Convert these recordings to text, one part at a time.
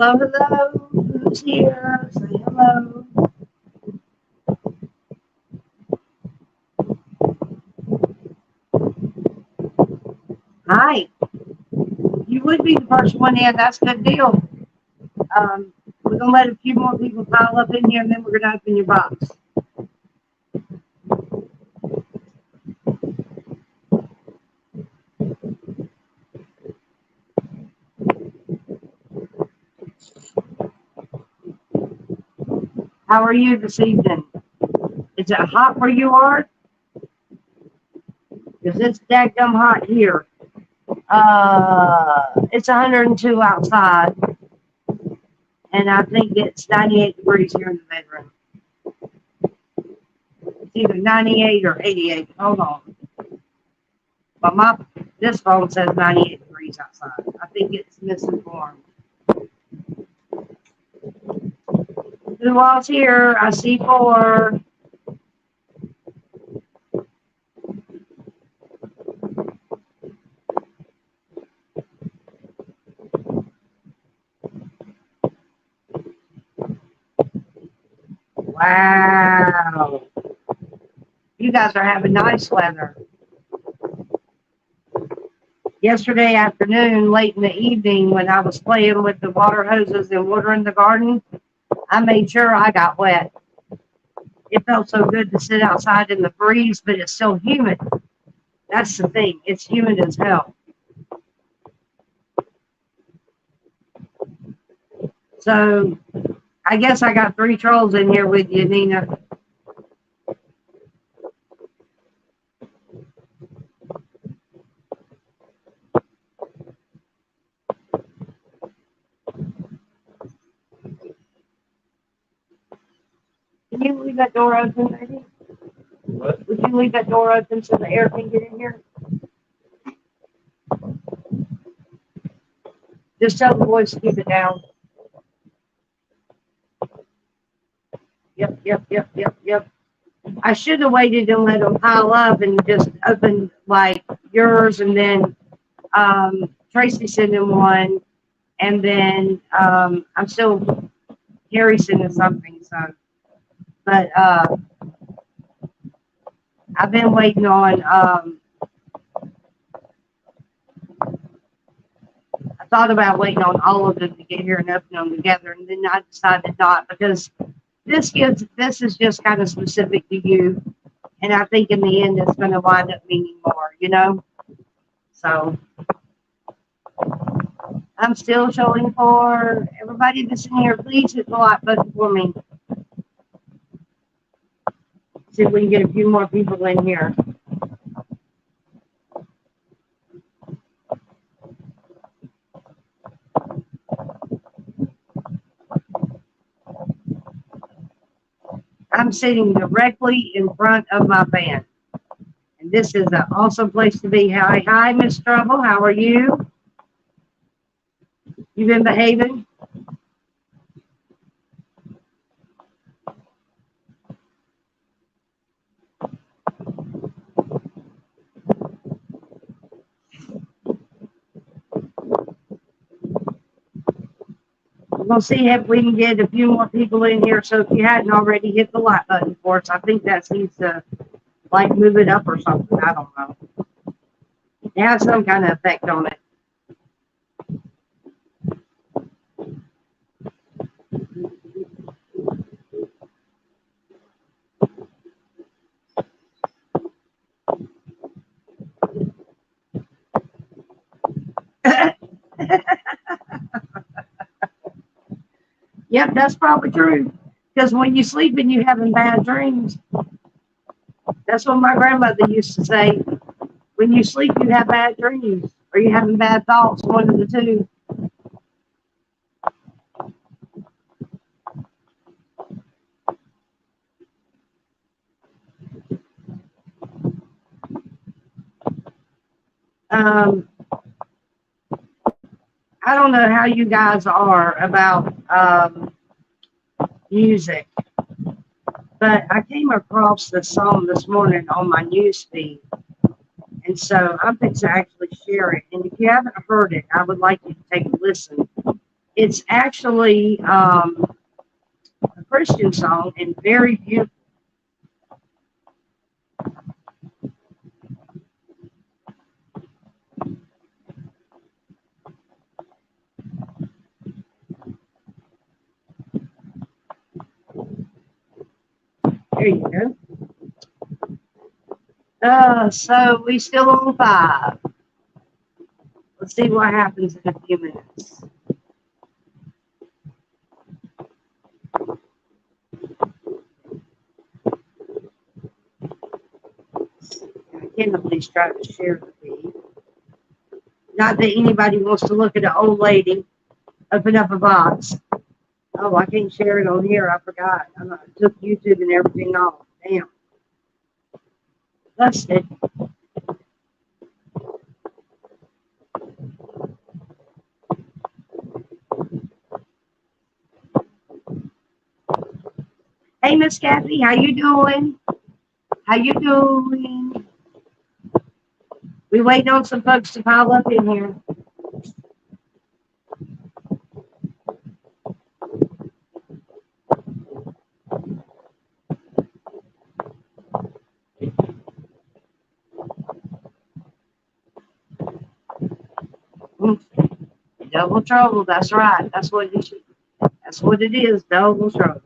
Hello, hello. Who's here? Say hello. Hi. You would be the first one in. That's a good deal. We're going to let a few more people pile up in here, and then we're going to open your box. How are you this evening? Is it hot where you are? Because it's daggum hot here. It's 102 outside, and I think it's 98 degrees here in the bedroom. It's either 98 or 88. Hold on. But this phone says 98 degrees outside. I think it's misinformed. Who all's here? I see four. Wow. You guys are having nice weather. Yesterday afternoon, late in the evening, when I was playing with the water hoses and watering the garden, I made sure I got wet. It felt so good to sit outside in the breeze, but it's still humid. That's the thing. It's humid as hell. So I guess I got 3 trolls in here with you, Nina. Can you leave that door open, maybe? What? Would you leave that door open so the air can get in here? Just tell the boys to keep it down. Yep. I should have waited and let them pile up and just opened like yours, and then Tracy sending one, and then I'm still Harry sending something. So, but I've been waiting on. I thought about waiting on all of them to get here and open them together, and then I decided not, because this is just kind of specific to you, and I think in the end it's going to wind up meaning more, you know. So I'm still showing for everybody that's in here. Please hit the like button for me. See if we can get a few more people in here. I'm sitting directly in front of my van, and this is an awesome place to be. Hi, Miss Trouble. How are you? You been behaving? We'll see if we can get a few more people in here. So if you hadn't already, hit the like button for us. I think that seems to like move it up or something. I don't know. It has some kind of effect on it. Yep, that's probably true. Because when you sleep and you're having bad dreams, that's what my grandmother used to say. When you sleep, you have bad dreams, or you're having bad thoughts, one of the two. I don't know how you guys are about music, but I came across this song this morning on my news feed, and so I'm going to actually share it. And if you haven't heard it, I would like you to take a listen. It's actually a Christian song and very beautiful. There you go. So we still on 5. Let's see what happens in a few minutes. I can at least try to share the feed. Not that anybody wants to look at an old lady open up a box. Oh, I can't share it on here. I forgot. I took YouTube and everything off. Damn. Busted. Hey, Miss Kathy, how you doing? How you doing? We waiting on some folks to pile up in here. Double trouble. That's right. That's what it is. That's what it is. Double trouble.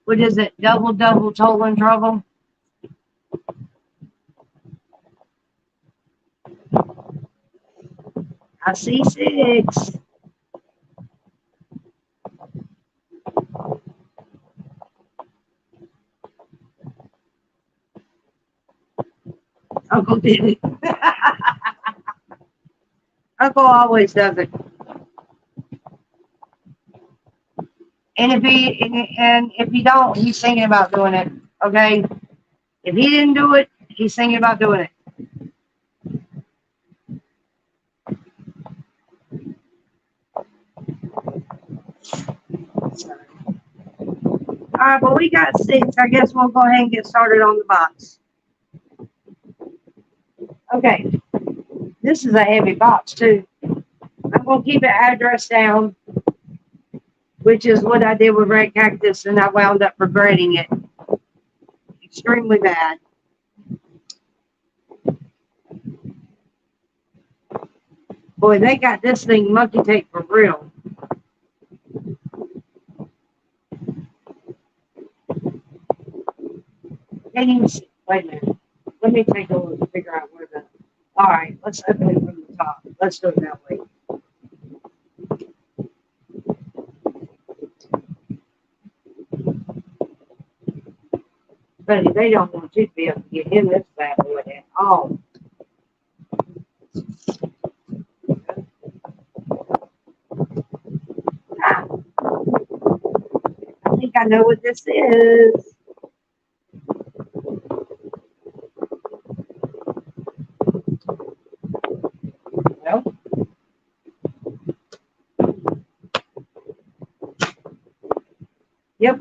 What is it? Double toll and trouble. I see 6. Uncle did it. Uncle always does it. And if he don't, he's thinking about doing it. Okay. If he didn't do it, he's thinking about doing it. All right, but we got 6. I guess we'll go ahead and get started on the box. Okay. This is a heavy box too. I'm gonna keep the address down, which is what I did with Red Cactus, and I wound up regretting it extremely bad. Boy, they got this thing monkey tape for real. Can't even see. Wait a minute. Let me take a look and figure out where the. All right, let's open it from the top. Let's do it that way. Buddy, they don't want you to be able to get in this bad boy at all. Ah, I think I know what this is. Well, yep.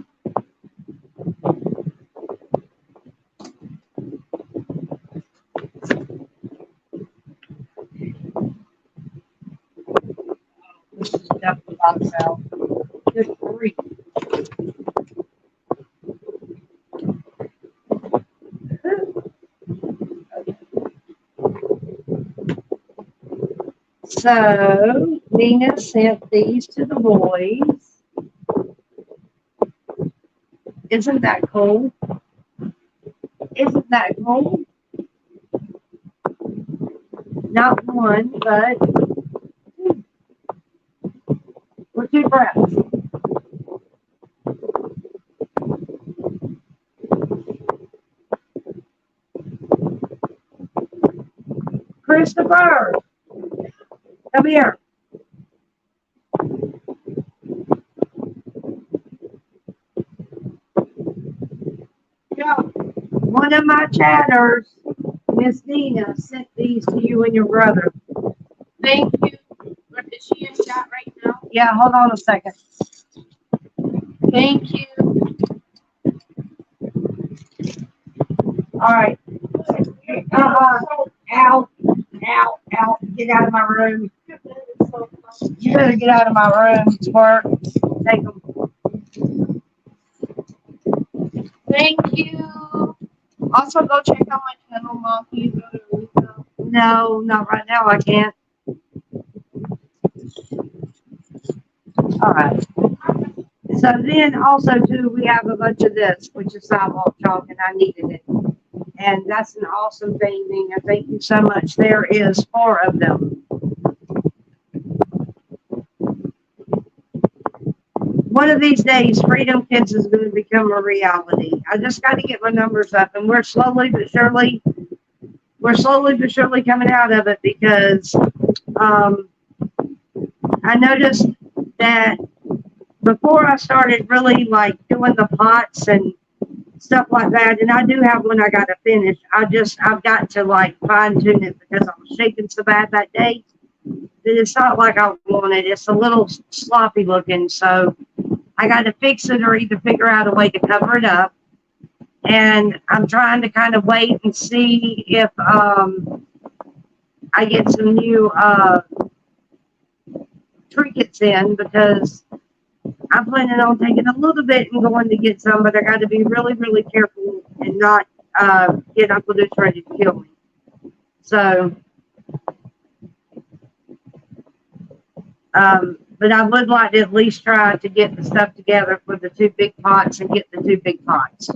This is definitely box out. Good grief. So Nina sent these to the boys. Isn't that cool? Isn't that cool? Not one, but 2. With 2 breaths. Christopher, come here. Yeah. One of my chatters, Miss Nina, sent these to you and your brother. Thank you. But is she in chat right now? Yeah, hold on a second. Thank you. All right. Ow, ow, ow. Get out of my room. so You better get out of my room, Squirt. Take them. thank you. Also, go check out my channel, Mom. Can you go to Rico? No, not right now. I can't. All right. So then also too, we have a bunch of this, which is sidewalk chalk, and I needed it. And that's an awesome thing, Nina. Thank you so much. There is 4 of them. One of these days, Freedom Kids is going to become a reality. I just got to get my numbers up, and we're slowly but surely coming out of it because I noticed that before I started really like doing the pots and stuff like that, and I do have one I got to finish. I've got to like fine tune it because I was shaking so bad that day that it's not like I wanted. It's a little sloppy looking, so I got to fix it or either figure out a way to cover it up. And I'm trying to kind of wait and see if I get some new trinkets in because I'm planning on taking a little bit and going to get some, but I got to be really, really careful and not get Uncle Deuce ready to kill me. So, but I would like to at least try to get the stuff together for the 2 big pots and get the 2 big pots.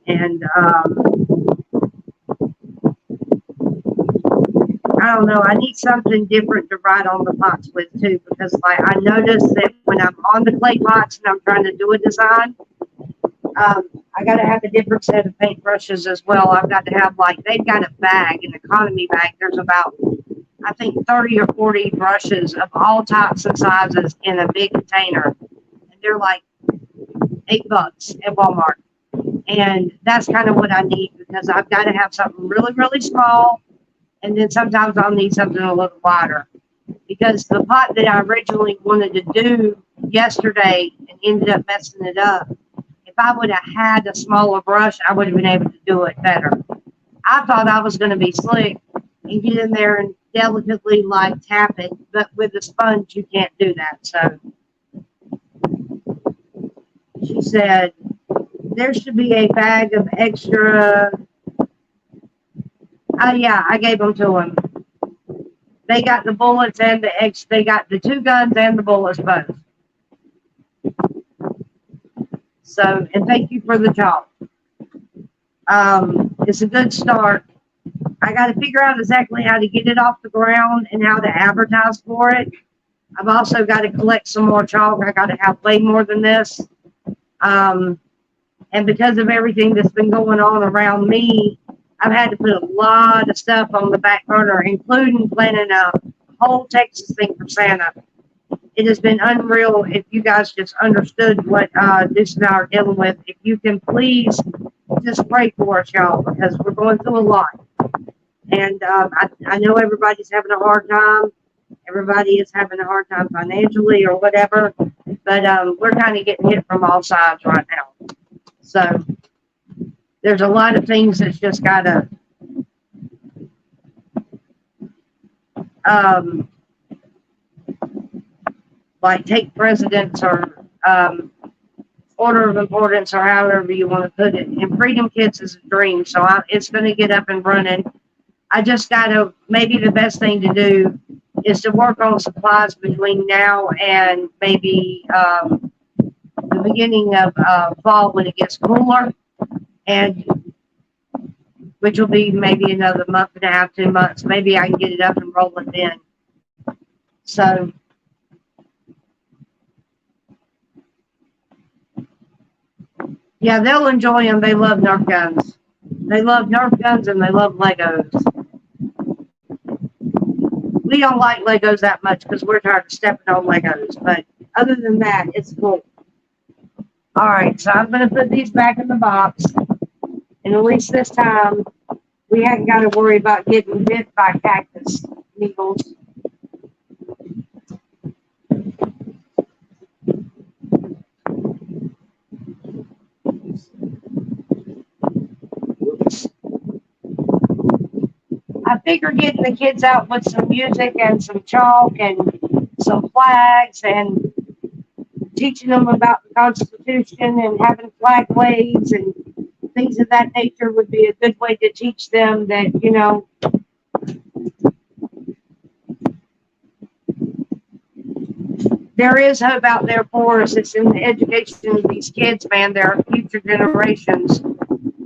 And I don't know. I need something different to write on the pots with too, because like I noticed that when I'm on the clay pots and I'm trying to do a design, I got to have a different set of paintbrushes as well. I've got to have like they've got a bag, an economy bag. There's about I think 30 or 40 brushes of all types and sizes in a big container, and they're like $8 at Walmart. And that's kind of what I need because I've got to have something really, really small. And then sometimes I'll need something a little wider because the pot that I originally wanted to do yesterday and ended up messing it up. If I would have had a smaller brush, I would have been able to do it better. I thought I was going to be slick and get in there and delicately like tap it, but with a sponge, you can't do that. So she said, there should be a bag of extra. Oh yeah, I gave them to them. They got the bullets and they got the 2 guns and the bullets both. So, and thank you for the chalk. It's a good start. I got to figure out exactly how to get it off the ground and how to advertise for it. I've also got to collect some more chalk. I got to have way more than this. And because of everything that's been going on around me, I've had to put a lot of stuff on the back burner, including planning a whole Texas thing for Santa. It has been unreal if you guys just understood what Deuce and I are dealing with. If you can please just pray for us, y'all, because we're going through a lot. And I know everybody's having a hard time. Everybody is having a hard time financially or whatever. But we're kind of getting hit from all sides right now. So there's a lot of things that's just got to like take precedence or order of importance or however you want to put it. And Freedom Kids is a dream, so it's going to get up and running. I just got to, maybe the best thing to do is to work on supplies between now and maybe the beginning of fall when it gets cooler, and which will be maybe another month and a half, 2 months. Maybe I can get it up and rolling then. So yeah, they'll enjoy them. They love Nerf guns. They love Nerf guns and they love Legos. We don't like Legos that much because we're tired of stepping on Legos. But other than that, it's cool. All right, so I'm going to put these back in the box. And at least this time, we haven't got to worry about getting bit by cactus needles. I I figure getting the kids out with some music and some chalk and some flags and teaching them about the Constitution and having flag waves and things of that nature would be a good way to teach them that, there is hope out there for us. It's in the education of these kids, man. They're future generations.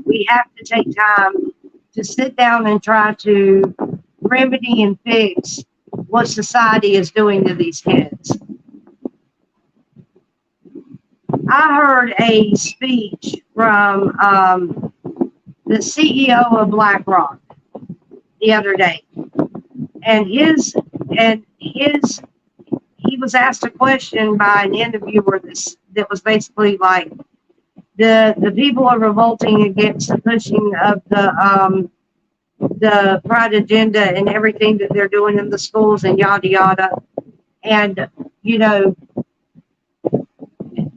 We have to take time to sit down and try to remedy and fix what society is doing to these kids. I heard a speech from the CEO of BlackRock the other day, and he was asked a question by an interviewer that was basically like, the people are revolting against the pushing of the pride agenda and everything that they're doing in the schools and yada yada, and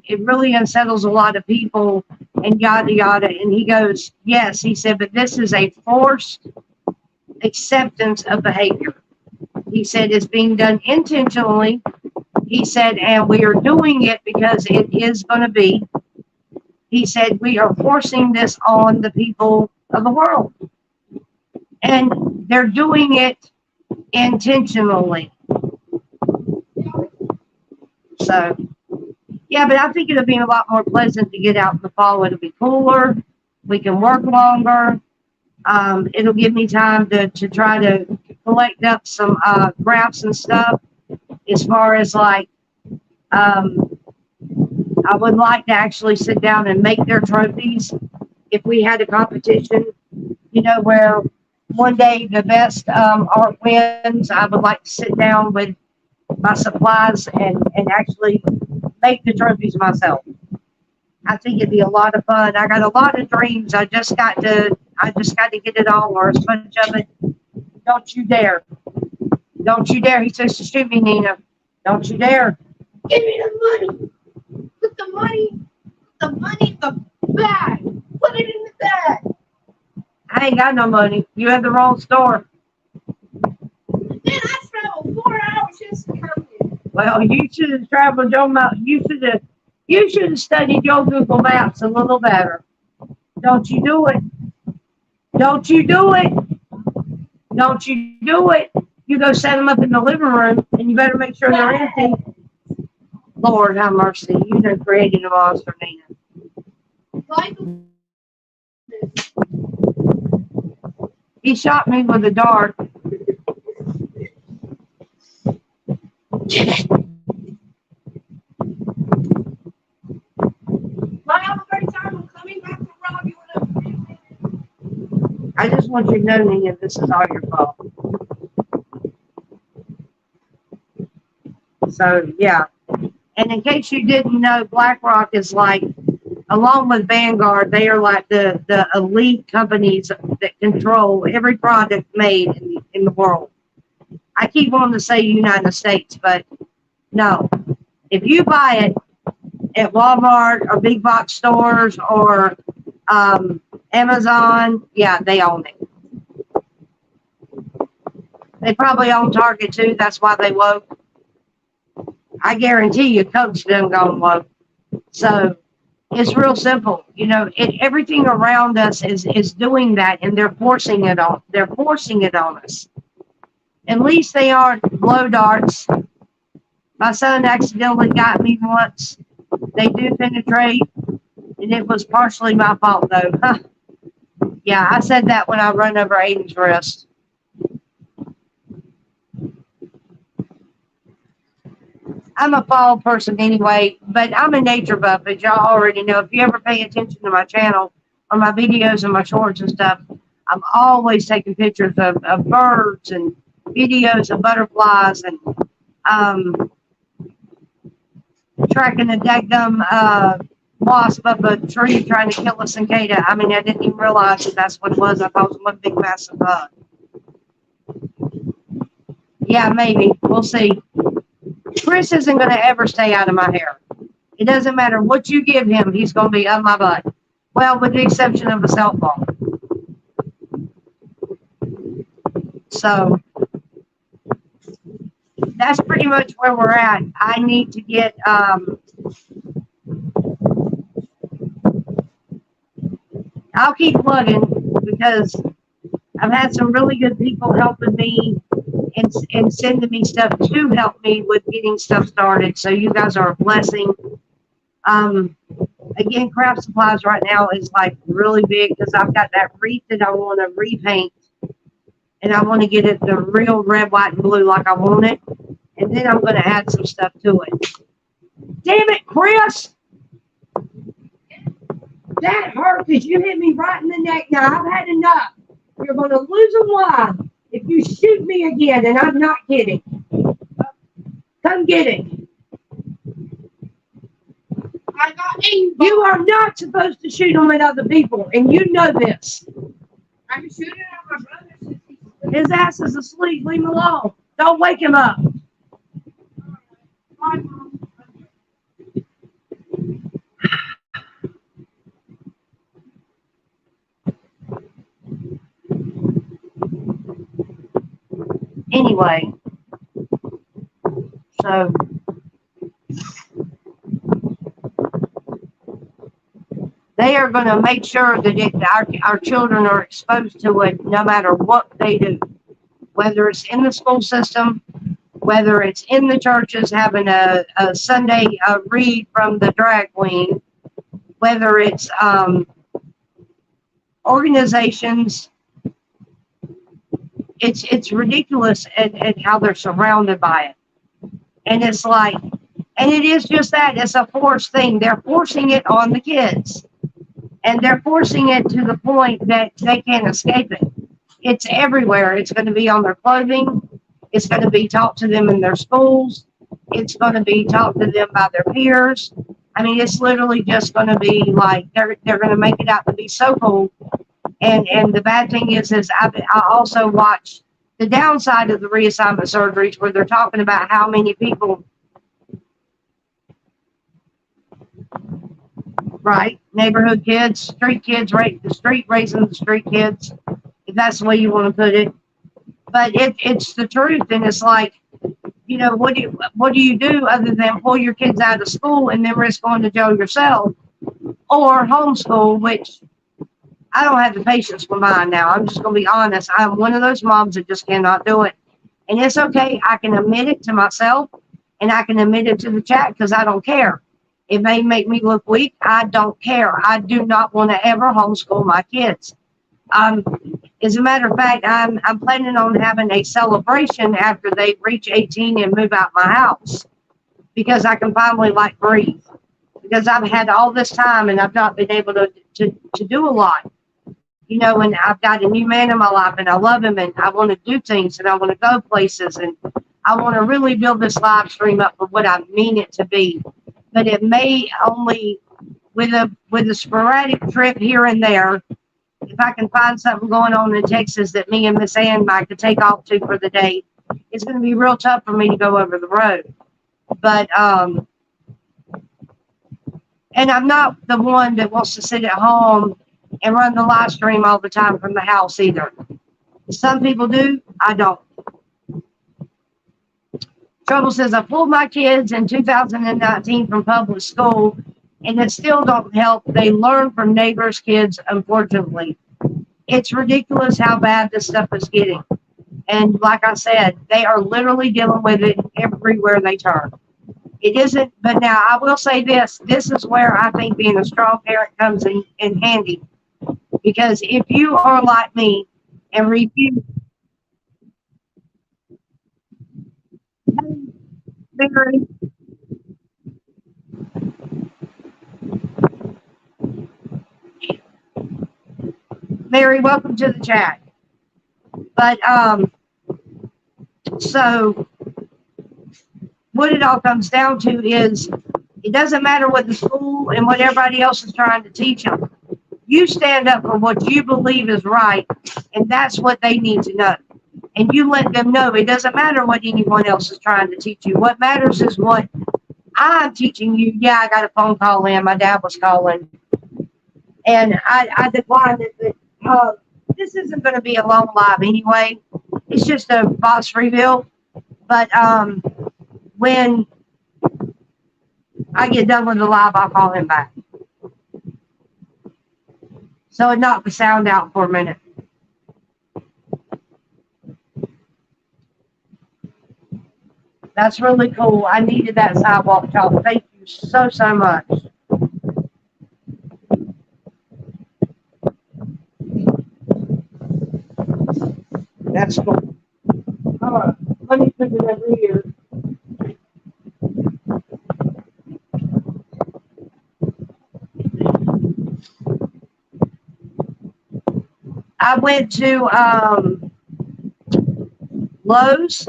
it really unsettles a lot of people and yada yada. And he goes, yes, he said, but this is a forced acceptance of behavior. He said it's being done intentionally. He said, and we are doing it because it is going to be. He said, we are forcing this on the people of the world. And they're doing it intentionally. So, yeah, but I think it'll be a lot more pleasant to get out in the fall. It'll be cooler. We can work longer. It'll give me time to try to collect up some graphs and stuff as far as like, I would like to actually sit down and make their trophies. If we had a competition, where one day the best art wins, I would like to sit down with my supplies and actually make the trophies myself. I think it'd be a lot of fun. I got a lot of dreams. I just got to get it all, or as much of it. Don't you dare. Don't you dare. He says to shoot me, Nina. Don't you dare. Give me the money. Put the money in the bag. Put it in the bag. I ain't got no money. You have the wrong store. Then I traveled 4 hours just to come here. Well, you should have traveled your mouth. You should have studied your Google Maps a little better. Don't you do it. Don't you do it. Don't you do it. You go set them up in the living room, and you better make sure they're empty. Lord have mercy. You done created a monster, Nina. Like He shot me with a dart. I have a great time. I'm coming back to rob you in a few minutes. I just want you to know, Nina, this is all your fault. So, yeah. And in case you didn't know, BlackRock is like, along with Vanguard, they are like the elite companies that control every product made in the world. I keep wanting to say United States, but no. If you buy it at Walmart or big box stores or Amazon, yeah, they own it. They probably own Target too. That's why they woke. I guarantee you, Coach done gone woke. So it's real simple. Everything around us is doing that, and they're forcing it on. They're forcing it on us. At least they aren't blow darts. My son accidentally got me once. They do penetrate, and it was partially my fault, though. Yeah, I said that when I run over Aiden's wrist. I'm a fall person anyway, but I'm a nature buff, as y'all already know. If you ever pay attention to my channel or my videos and my shorts and stuff, I'm always taking pictures of birds and videos of butterflies and tracking a daggum wasp up a tree trying to kill a cicada. I mean, I didn't even realize that's what it was. I thought it was one big massive bug. Yeah, maybe. We'll see. Chris isn't going to ever stay out of my hair. It doesn't matter what you give him, he's going to be up my butt. Well, with the exception of a cell phone. So that's pretty much where we're at. I need to get, I'll keep plugging because I've had some really good people helping me and sending me stuff to help me with getting stuff started. So you guys are a blessing. Again, craft supplies right now is like really big because I've got that wreath that I want to repaint, and I want to get it the real red, white, and blue like I want it. And then I'm going to add some stuff to it. Damn it, Chris! That hurt because you hit me right in the neck. Now I've had enough. You're going to lose a life if you shoot me again, and I'm not kidding. Come get it. I got aimbot. You are not supposed to shoot them at other people, and you know this. I'm shooting at my brother since he's His ass is asleep. Leave him alone. Don't wake him up. Bye, Mom. Anyway, so they are going to make sure that our children are exposed to it no matter what they do, whether it's in the school system, whether it's in the churches having a Sunday read from the drag queen, whether it's organizations. It's ridiculous at how they're surrounded by it. And it's like, and it is just that. It's a forced thing. They're forcing it on the kids. And they're forcing it to the point that they can't escape it. It's everywhere. It's going to be on their clothing. It's going to be taught to them in their schools. It's going to be taught to them by their peers. I mean, it's literally just going to be like, they're going to make it out to be so cool. And the bad thing is I also watch the downside of the reassignment surgeries where they're talking about how many people, right, neighborhood kids, street kids, right, the street raising the street kids, if that's the way you want to put it. But it's the truth, and it's like, you know, what do you do other than pull your kids out of school and then risk going to jail yourself, or homeschool, which I don't have the patience for mine now. I'm just going to be honest. I'm one of those moms that just cannot do it. And it's okay. I can admit it to myself, and I can admit it to the chat because I don't care. It may make me look weak. I don't care. I do not want to ever homeschool my kids. As a matter of fact, I'm planning on having a celebration after they reach 18 and move out my house because I can finally like breathe. Because I've had all this time and I've not been able to do a lot. You know, and I've got a new man in my life and I love him and I want to do things and I want to go places and I want to really build this live stream up for what I mean it to be. But it may only, with a sporadic trip here and there, if I can find something going on in Texas that me and Miss Ann might could take off to for the day, it's going to be real tough for me to go over the road. But, and I'm not the one that wants to sit at home and run the live stream all the time from the house either. Some people do, I don't. Trouble says, I pulled my kids in 2019 from public school, and it still don't help. They learn from neighbors' kids, unfortunately. It's ridiculous how bad this stuff is getting. And like I said, they are literally dealing with it everywhere they turn. It isn't, but now I will say this is where I think being a strong parent comes in handy. Because if you are like me and refuse, Mary, welcome to the chat. But so what it all comes down to is it doesn't matter what the school and what everybody else is trying to teach them. You stand up for what you believe is right, and that's what they need to know. And you let them know it doesn't matter what anyone else is trying to teach you. What matters is what I'm teaching you. Yeah, I got a phone call in. My dad was calling. And I declined it. But, this isn't going to be a long live anyway. It's just a box reveal. But when I get done with the live, I'll call him back. So it knocked the sound out for a minute. That's really cool. I needed that sidewalk talk. Thank you so, so much. That's cool. All right, let me put it over here. I went to Lowe's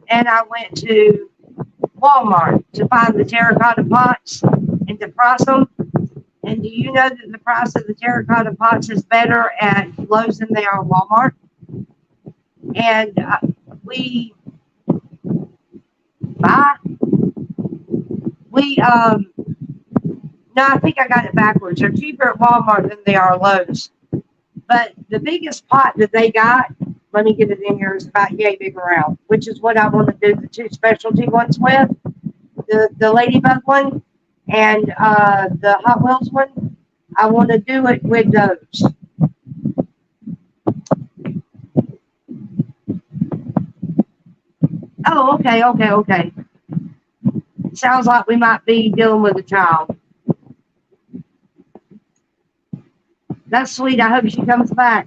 and I went to Walmart to find the terracotta pots and to price them. And do you know that the price of the terracotta pots is better at Lowe's than they are at Walmart? And no, I think I got it backwards. They're cheaper at Walmart than they are at Lowe's. But the biggest pot that they got, let me get it in here, is about yay big around, which is what I want to do the two specialty ones with. The Ladybug one and the Hot Wheels one. I want to do it with those. Oh, okay. Sounds like we might be dealing with a child. That's sweet. I hope she comes back.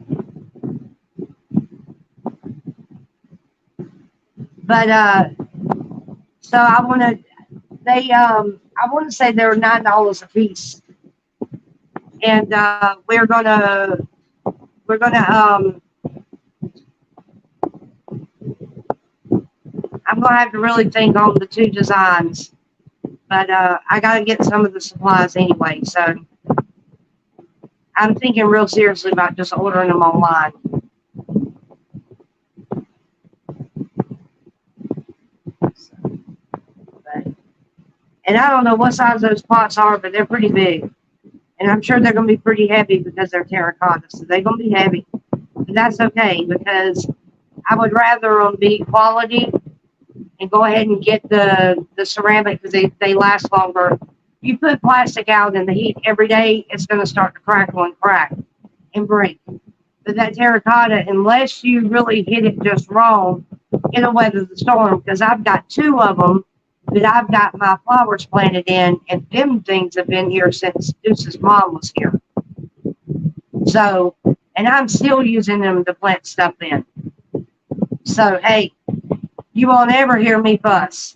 But so I want to. I want to say they're $9 a piece, and we're gonna. I'm gonna have to really think on the two designs, but I gotta get some of the supplies anyway. So I'm thinking real seriously about just ordering them online. And I don't know what size those pots are, but they're pretty big. And I'm sure they're going to be pretty heavy because they're terracotta. So they're going to be heavy. But that's okay because I would rather them be quality and go ahead and get the ceramic because they last longer. You put plastic out in the heat every day, it's going to start to crackle and crack and break. But that terracotta, unless you really hit it just wrong, it'll weather the storm because I've got two of them that I've got my flowers planted in, and them things have been here since Deuce's mom was here. So, and I'm still using them to plant stuff in. So, hey, you won't ever hear me fuss.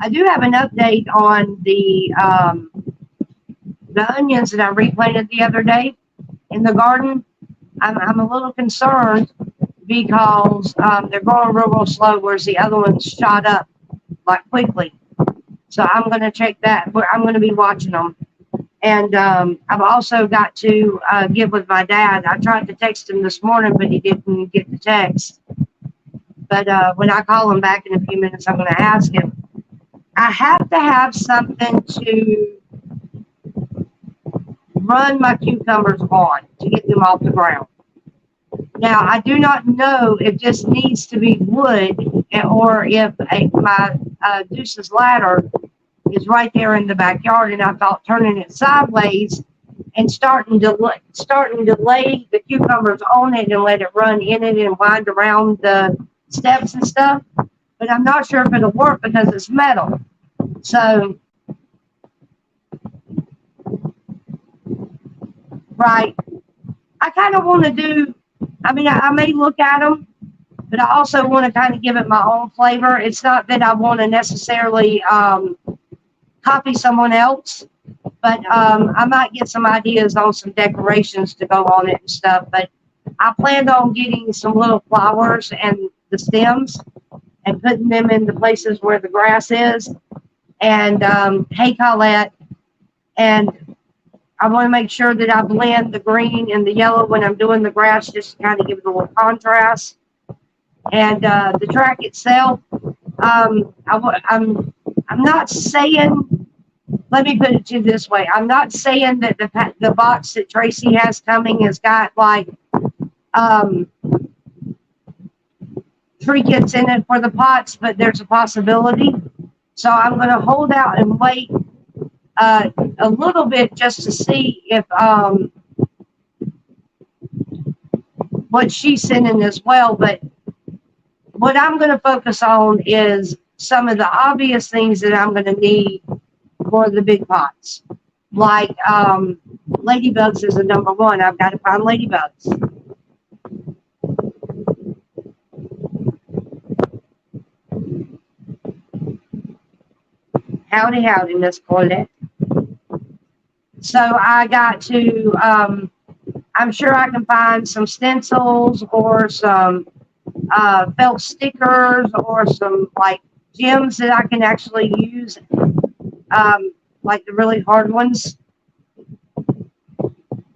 I do have an update on the onions that I replanted the other day in the garden. I'm a little concerned because they're going real slow, whereas the other ones shot up like quickly. So I'm going to check that. I'm going to be watching them. And I've also got to get with my dad. I tried to text him this morning, but he didn't get the text. But when I call him back in a few minutes, I'm going to ask him. I have to have something to run my cucumbers on to get them off the ground. Now, I do not know if this needs to be wood or if my Deuce's ladder is right there in the backyard, and I thought turning it sideways and starting to lay the cucumbers on it and let it run in it and wind around the steps and stuff. But I'm not sure if it'll work because it's metal. So, right. I kind of want to do, I mean, I may look at them, but I also want to kind of give it my own flavor. It's not that I want to necessarily copy someone else, but I might get some ideas on some decorations to go on it and stuff. But I planned on getting some little flowers and the stems and putting them in the places where the grass is. And hey, Colette, and I want to make sure that I blend the green and the yellow when I'm doing the grass, just to kind of give it a little contrast. And the track itself, I'm not saying, let me put it to you this way. I'm not saying that the box that Tracy has coming has got like um, tree kits in it for the pots, but there's a possibility. So I'm going to hold out and wait a little bit just to see if what she's sending as well. But what I'm going to focus on is some of the obvious things that I'm going to need for the big pots. Like ladybugs is a number one. I've got to find ladybugs. Howdy, howdy, Miss Paulette. So I got to, I'm sure I can find some stencils or some felt stickers or some like gems that I can actually use, like the really hard ones.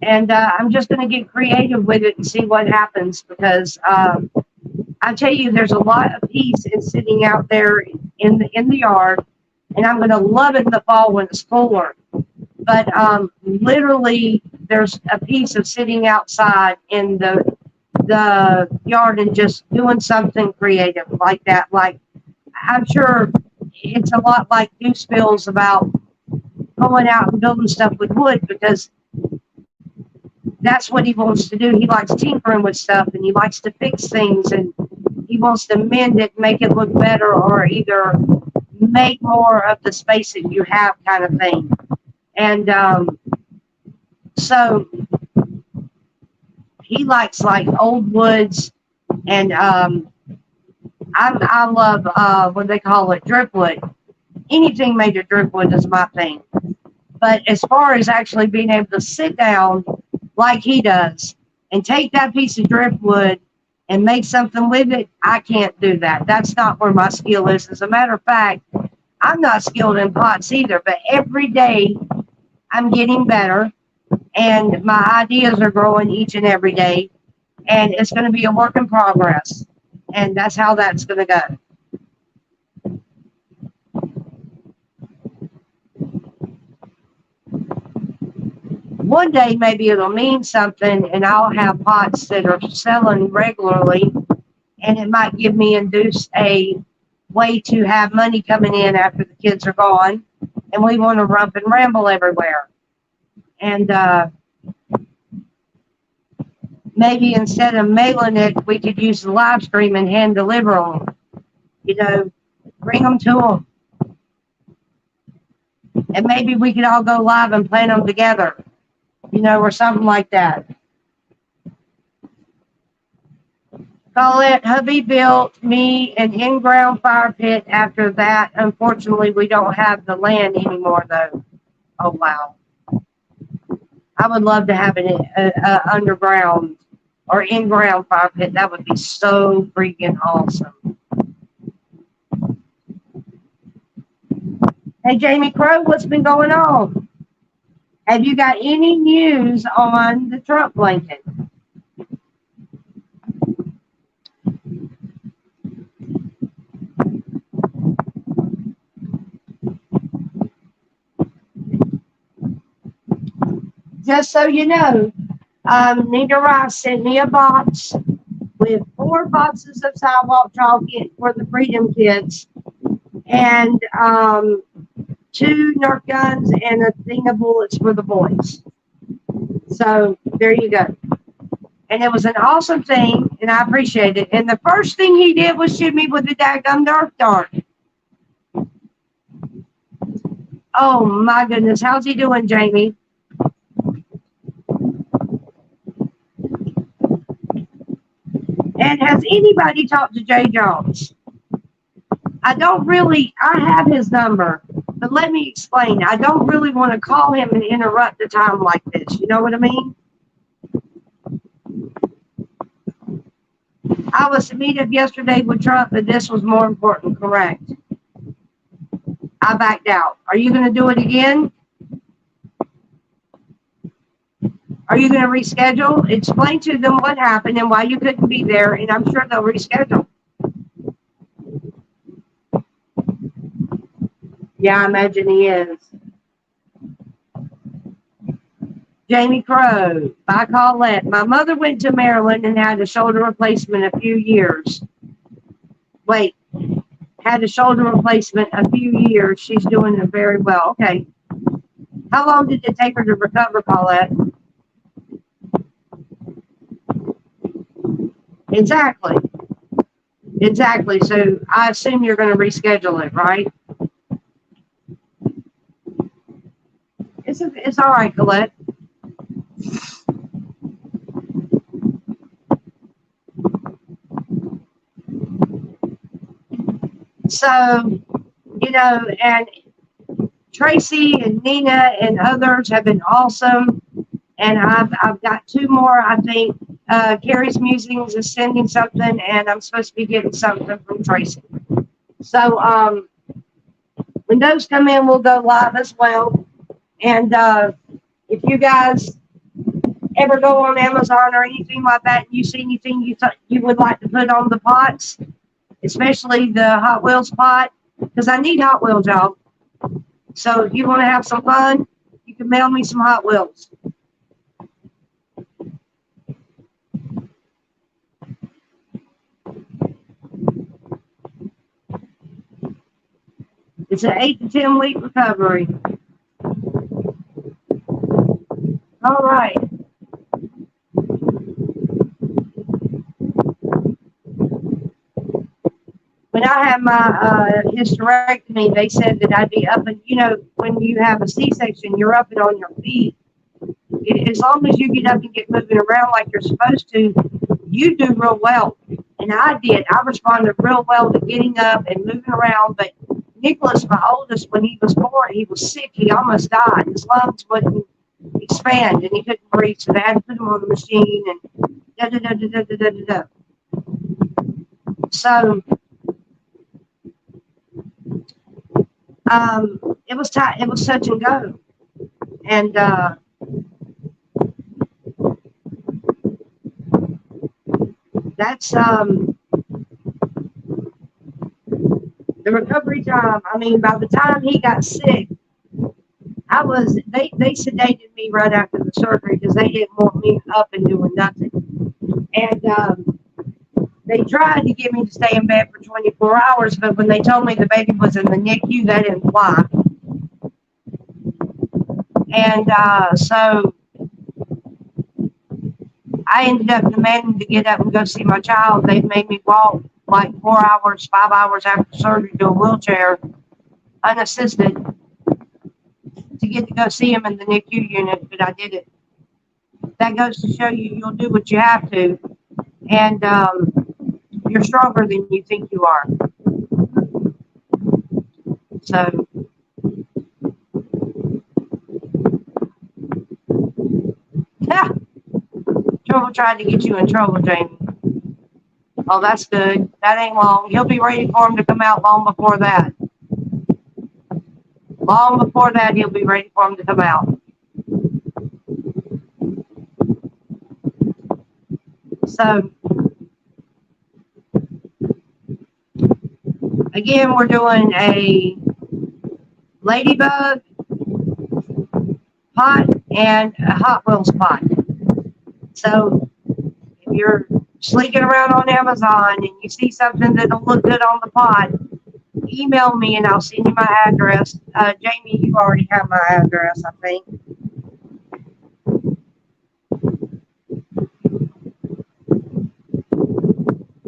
And I'm just going to get creative with it and see what happens because I tell you, there's a lot of peace in sitting out there in the yard, and I'm going to love it in the fall when it's cooler. But literally, there's a piece of sitting outside in the yard and just doing something creative like that. Like I'm sure it's a lot like Deuce feels about going out and building stuff with wood because that's what he wants to do. He likes tinkering with stuff and he likes to fix things and he wants to mend it, make it look better, or either make more of the space that you have, kind of thing. And so he likes like old woods, and I love what they call it, driftwood. Anything made of driftwood is my thing. But as far as actually being able to sit down like he does and take that piece of driftwood and make something with it, I can't do that. That's not where my skill is. As a matter of fact, I'm not skilled in pots either, but every day I'm getting better and my ideas are growing each and every day. And it's going to be a work in progress. And that's how that's going to go. One day maybe it'll mean something and I'll have pots that are selling regularly and it might give me induce a way to have money coming in after the kids are gone and we want to rump and ramble everywhere. And maybe instead of mailing it, we could use the live stream and hand deliver them. You know, bring them to them. And maybe we could all go live and plant them together. You know, or something like that. Colette, hubby built me an in-ground fire pit after that. Unfortunately, we don't have the land anymore, though. Oh, wow. I would love to have an underground or in-ground fire pit. That would be so freaking awesome. Hey, Jamie Crow, what's been going on? Have you got any news on the Trump blanket? Just so you know, Nita Rice sent me a box with 4 boxes of sidewalk chalk for the Freedom Kids and 2 Nerf guns and a thing of bullets for the boys. So there you go. And it was an awesome thing, and I appreciate it. And the first thing he did was shoot me with the daggum Nerf dart. Oh my goodness, how's he doing, Jamie? And has anybody talked to Jay Jones? I have his number, but let me explain. I don't really want to call him and interrupt the time like this. You know what I mean? I was to meet up yesterday with Trump, but this was more important, correct? I backed out. Are you going to do it again? Are you going to reschedule? Explain to them what happened and why you couldn't be there, and I'm sure they'll reschedule. Yeah, I imagine he is. Jamie Crow by Colette. My mother went to Maryland and had a shoulder replacement a few years. Wait, had a shoulder replacement a few years. She's doing it very well. Okay. How long did it take her to recover, Colette? Exactly. Exactly. So I assume you're going to reschedule it, right? It's all right, Colette. So, and Tracy and Nina and others have been awesome. And I've got two more, I think. Carrie's Musings is sending something, and I'm supposed to be getting something from Tracy. So when those come in, we'll go live as well. And if you guys ever go on Amazon or anything like that, and you see anything you would like to put on the pots, especially the Hot Wheels pot, because I need Hot Wheels, y'all. So if you want to have some fun, you can mail me some Hot Wheels. It's an 8 to 10 week recovery. All right. When I had my hysterectomy, they said that I'd be up and, when you have a C-section, you're up and on your feet. As long as you get up and get moving around like you're supposed to, you do real well. And I did. I responded real well to getting up and moving around. But Nicholas, my oldest, when he was born, he was sick. He almost died. His lungs wouldn't expand and he couldn't breathe. So they had to put him on the machine and da-da-da-da-da-da-da-da. So it was it was touch and go. And that's the recovery time. I mean, by the time he got sick, they sedated me right after the surgery because they didn't want me up and doing nothing. And they tried to get me to stay in bed for 24 hours, but when they told me the baby was in the NICU, that didn't fly. And so I ended up demanding to get up and go see my child. They made me walk like 4 hours, 5 hours after surgery to a wheelchair, unassisted, to get to go see him in the NICU unit, but I did it. That goes to show you'll do what you have to, and you're stronger than you think you are. So, yeah. Trouble tried to get you in trouble, Jamie. Oh, that's good. That ain't long. You'll be ready for him to come out long before that. Long before that, he'll be ready for him to come out. So, again, we're doing a ladybug pot and a Hot Wheels pot. So, if you're slinking around on Amazon and you see something that'll look good on the pot, email me and I'll send you my address. Jamie, you already have my address, I think.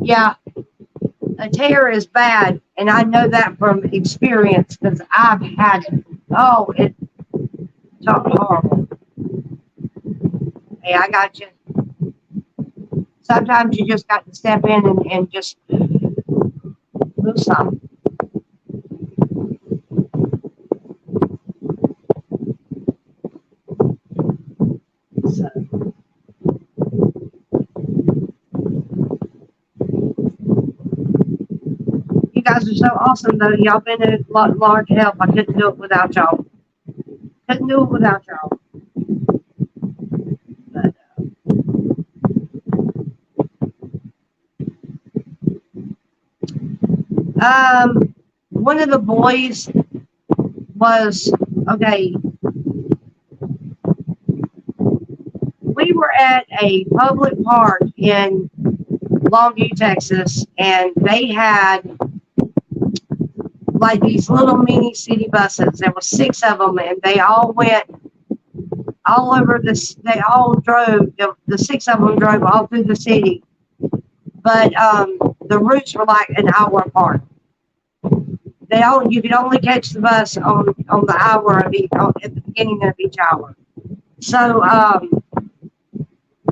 Yeah, a tear is bad, and I know that from experience because I've had it. Oh, it's horrible. Hey, I got you. Sometimes you just got to step in and just do something. So. You guys are so awesome, though. Y'all been a large help. I couldn't do it without y'all. Couldn't do it without y'all. But, one of the boys was, okay, were at a public park in Longview, Texas, and they had like these little mini city buses. There were 6 of them, and they all went all over this. They all drove. The 6 of them drove all through the city, but the routes were like an hour apart. You could only catch the bus on the hour of each at the beginning of each hour. So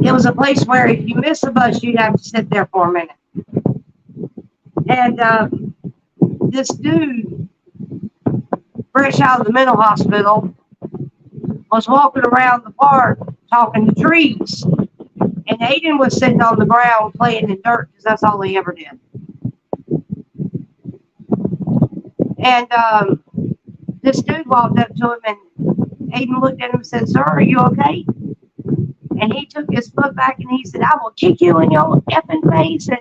it was a place where if you missed the bus, you'd have to sit there for a minute. And this dude, fresh out of the mental hospital, was walking around the park talking to trees. And Aiden was sitting on the ground playing in dirt because that's all he ever did. And this dude walked up to him, and Aiden looked at him and said, "Sir, are you okay?" And he took his foot back and he said, "I will kick you in your effing face," and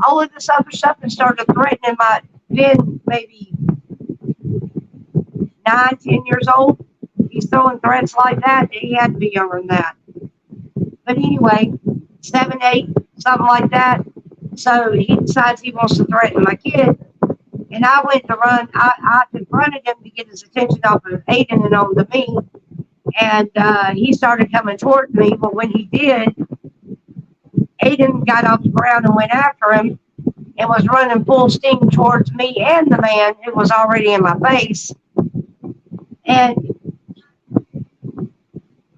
all of this other stuff, and started threatening my Ben, maybe 9, 10 years old. He's throwing threats like that. He had to be younger than that. But anyway, 7, 8, something like that. So he decides he wants to threaten my kid. And I went to run. I confronted him to get his attention off of Aiden and on to me. And he started coming towards me. But when he did, Aiden got off the ground and went after him and was running full steam towards me and the man who was already in my face. And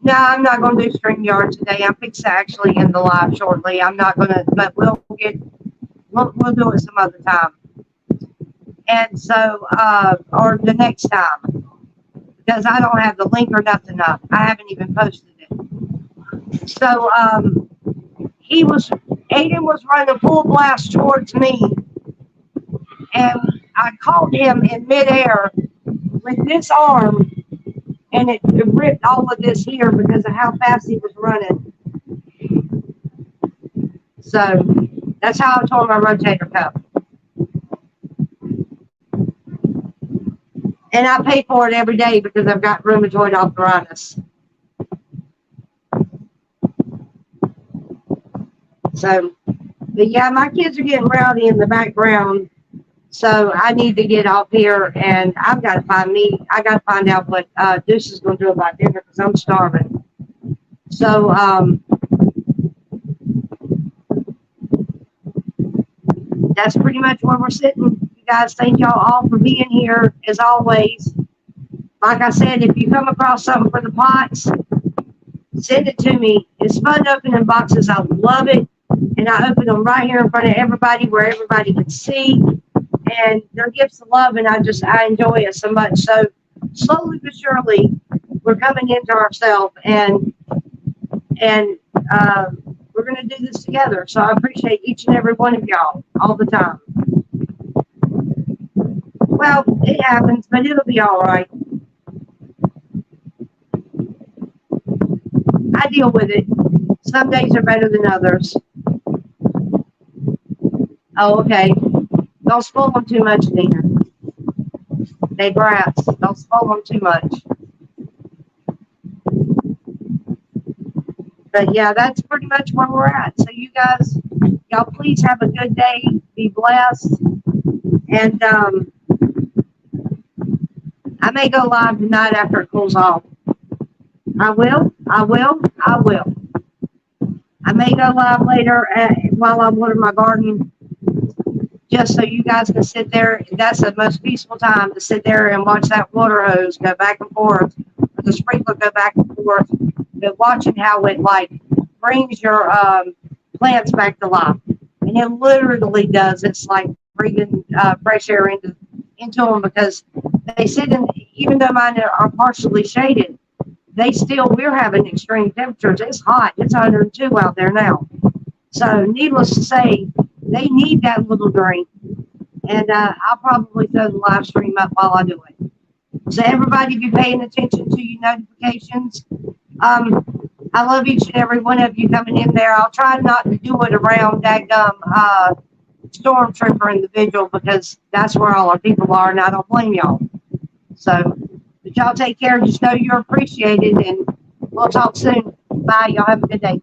no, I'm not going to do StreamYard today. I'm fixing to actually end the live shortly. I'm not going to, but we'll do it some other time. And so, or the next time, because I don't have the link or nothing up. I haven't even posted it. So, Aiden was running full blast towards me, and I caught him in midair with this arm, and it ripped all of this here because of how fast he was running. So, that's how I tore my rotator cuff. And I pay for it every day because I've got rheumatoid arthritis. So, but yeah, my kids are getting rowdy in the background. So I need to get off here, and I've got to find out what Deuce is going to do about dinner because I'm starving. So, that's pretty much where we're sitting. You guys, thank y'all all for being here as always. Like I said, if you come across something for the pots, send it to me. It's fun opening boxes. I love it. And I open them right here in front of everybody where everybody can see. And they're gifts of love, and I enjoy it so much. So slowly but surely, we're coming into ourselves, and we're going to do this together. So I appreciate each and every one of y'all all the time. Well, it happens, but it'll be all right. I deal with it. Some days are better than others. Oh, okay. Don't spoil them too much, Nina. They brats. Don't spoil them too much. But yeah, that's pretty much where we're at. So you guys, y'all please have a good day. Be blessed. And I may go live tonight after it cools off. I will. I may go live later while I'm watering my garden, just so you guys can sit there. That's the most peaceful time to sit there and watch that water hose go back and forth, or the sprinkler go back and forth, but watching how it like brings your plants back to life. And it literally does. It's like breathing fresh air into them, because they sit in, even though mine are partially shaded, we're having extreme temperatures. It's hot. It's 102 out there now. So needless to say, they need that little drink. And I'll probably throw the live stream up while I do it. So everybody be paying attention to your notifications. I love each and every one of you coming in there. I'll try not to do it around that Stormtrooper individual, because that's where all our people are, and I don't blame y'all. So, but y'all take care. Just know you're appreciated, and we'll talk soon. Bye. Y'all have a good day.